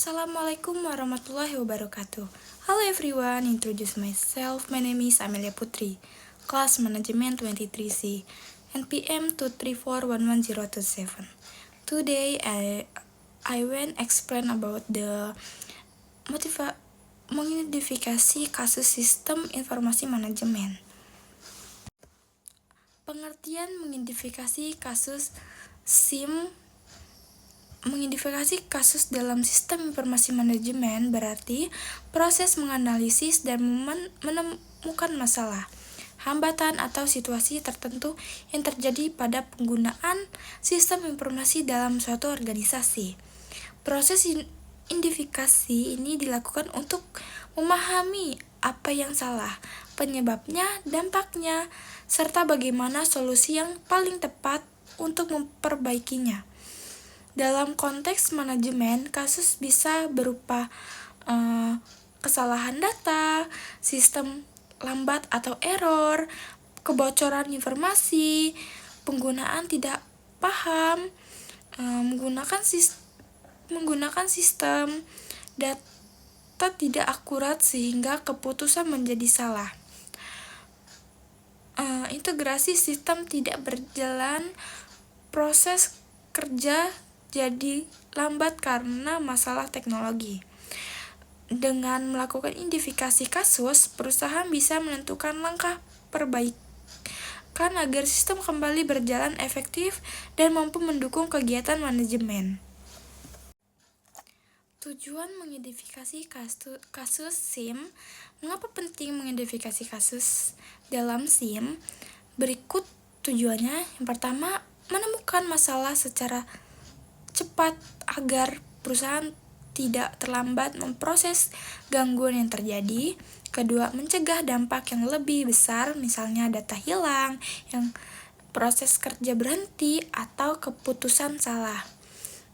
Assalamualaikum warahmatullahi wabarakatuh. Hello everyone, introduce myself. My name is Amelia Putri, Class Management 23C, NPM 2341107. Today I will explain about the mengidentifikasi kasus sistem informasi manajemen. Pengertian mengidentifikasi kasus SIM. Mengidentifikasi kasus dalam sistem informasi manajemen berarti proses menganalisis dan menemukan masalah, hambatan atau situasi tertentu yang terjadi pada penggunaan sistem informasi dalam suatu organisasi. Proses identifikasi ini dilakukan untuk memahami apa yang salah, penyebabnya, dampaknya, serta bagaimana solusi yang paling tepat untuk memperbaikinya. Dalam konteks manajemen, kasus bisa berupa kesalahan data, sistem lambat atau error, kebocoran informasi, penggunaan tidak paham, menggunakan sistem data tidak akurat sehingga keputusan menjadi salah. Integrasi sistem tidak berjalan, proses kerja jadi lambat karena masalah teknologi. Dengan melakukan identifikasi kasus, perusahaan bisa menentukan langkah perbaikan agar sistem kembali berjalan efektif dan mampu mendukung kegiatan manajemen. Tujuan mengidentifikasi kasus SIM. Mengapa penting mengidentifikasi kasus dalam SIM? Berikut tujuannya. Yang pertama, menemukan masalah secara cepat agar perusahaan tidak terlambat memproses gangguan yang terjadi. Kedua, mencegah dampak yang lebih besar, misalnya data hilang, yang proses kerja berhenti, atau keputusan salah.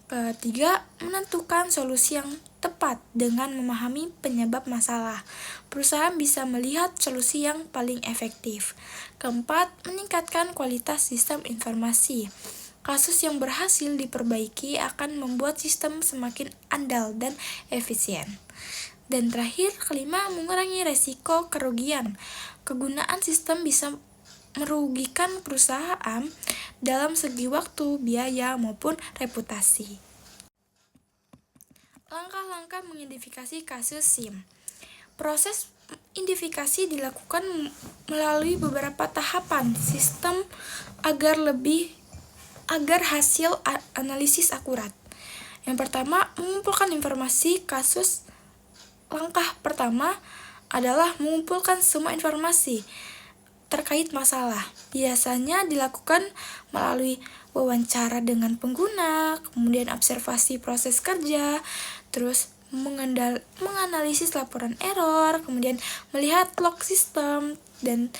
Ketiga, menentukan solusi yang tepat dengan memahami penyebab masalah. Perusahaan bisa melihat solusi yang paling efektif. Keempat, meningkatkan kualitas sistem informasi. Kasus yang berhasil diperbaiki akan membuat sistem semakin andal dan efisien. Dan terakhir, kelima, mengurangi resiko kerugian. Kegunaan sistem bisa merugikan perusahaan dalam segi waktu, biaya, maupun reputasi. Langkah-langkah mengidentifikasi kasus SIM. Proses identifikasi dilakukan melalui beberapa tahapan sistem agar hasil analisis akurat. Yang pertama, mengumpulkan informasi kasus. Langkah pertama adalah mengumpulkan semua informasi terkait masalah. Biasanya dilakukan melalui wawancara dengan pengguna, kemudian observasi proses kerja, terus menganalisis laporan error, kemudian melihat log sistem, dan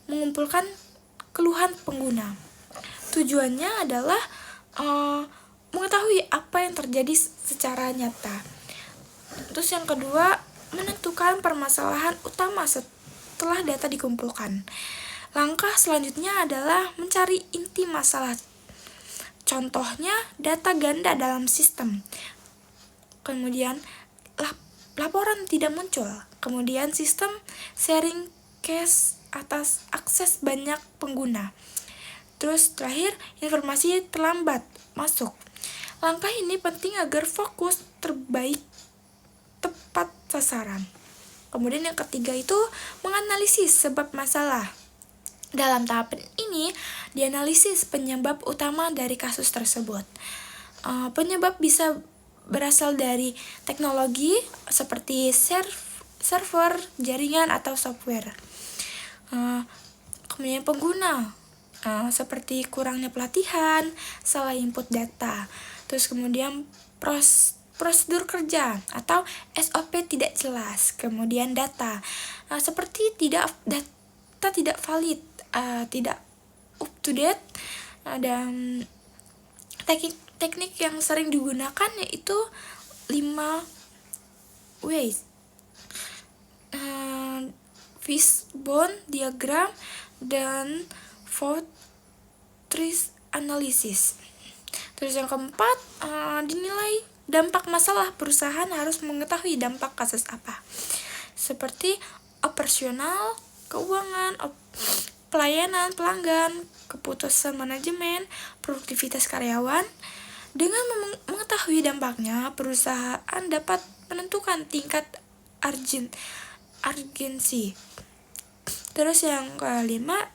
mengumpulkan keluhan pengguna. Tujuannya adalah mengetahui apa yang terjadi secara nyata. Terus yang kedua, menentukan permasalahan utama setelah data dikumpulkan. Langkah selanjutnya adalah mencari inti masalah. Contohnya, data ganda dalam sistem. Kemudian, laporan tidak muncul. Kemudian, sistem sharing cache atas akses banyak pengguna. Terus terakhir, informasi terlambat masuk. Langkah ini penting agar fokus terbaik tepat sasaran. Kemudian yang ketiga itu menganalisis sebab masalah. Dalam tahapan ini, dianalisis penyebab utama dari kasus tersebut. Penyebab bisa berasal dari teknologi seperti server, jaringan, atau software. Kemudian pengguna, seperti kurangnya pelatihan, salah input data. Terus kemudian prosedur kerja atau SOP tidak jelas. Kemudian data, seperti data tidak valid, tidak up to date, dan teknik yang sering digunakan yaitu 5 ways. Fishbone diagram dan Four Trees analysis. Terus yang keempat, dinilai dampak masalah, perusahaan harus mengetahui dampak kasus apa, seperti operasional, keuangan, pelayanan pelanggan, keputusan manajemen, produktivitas karyawan. Dengan mengetahui dampaknya, perusahaan dapat menentukan tingkat urgensi. Terus yang kelima,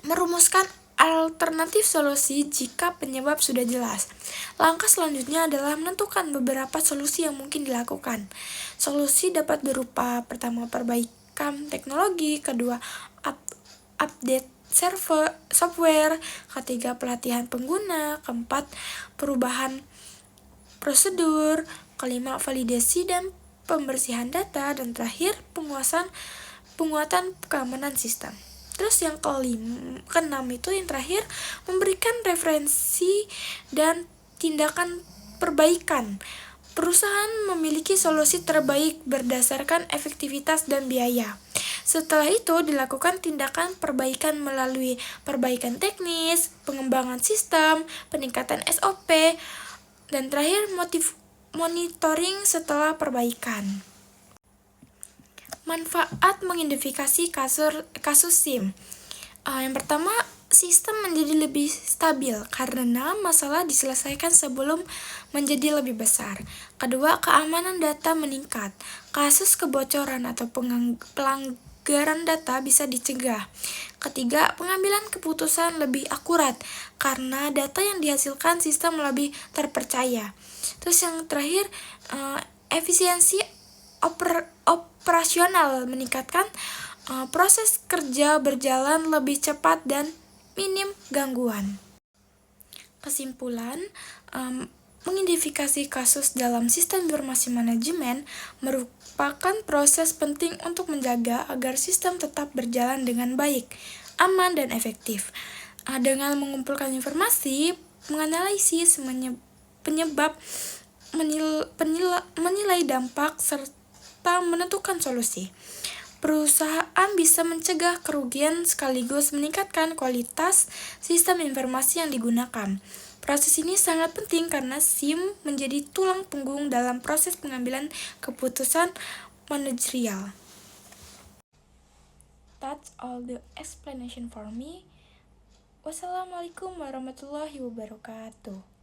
merumuskan alternatif solusi jika penyebab sudah jelas. Langkah selanjutnya adalah menentukan beberapa solusi yang mungkin dilakukan. Solusi dapat berupa: pertama, perbaikan teknologi; kedua, update software; ketiga, pelatihan pengguna; keempat, perubahan prosedur; kelima, validasi dan pembersihan data; dan terakhir, penguatan keamanan sistem. Terus yang keenam itu yang terakhir, memberikan referensi dan tindakan perbaikan. Perusahaan memiliki solusi terbaik berdasarkan efektivitas dan biaya. Setelah itu dilakukan tindakan perbaikan melalui perbaikan teknis, pengembangan sistem, peningkatan SOP, dan terakhir monitoring setelah perbaikan. Manfaat mengidentifikasi kasus SIM. Yang pertama, sistem menjadi lebih stabil karena masalah diselesaikan sebelum menjadi lebih besar. Kedua, keamanan data meningkat. Kasus kebocoran atau pelanggaran data bisa dicegah. Ketiga, pengambilan keputusan lebih akurat karena data yang dihasilkan sistem lebih terpercaya. Terus yang terakhir, efisiensi operasional meningkatkan, proses kerja berjalan lebih cepat dan minim gangguan. Kesimpulan, mengidentifikasi kasus dalam sistem informasi manajemen merupakan proses penting untuk menjaga agar sistem tetap berjalan dengan baik, aman, dan efektif. Dengan mengumpulkan informasi, menganalisis penyebab, menilai dampak, serta menentukan solusi, perusahaan bisa mencegah kerugian sekaligus meningkatkan kualitas sistem informasi yang digunakan. Proses ini sangat penting karena SIM menjadi tulang punggung dalam proses pengambilan keputusan manajerial. That's all the explanation for me. Wassalamualaikum warahmatullahi wabarakatuh.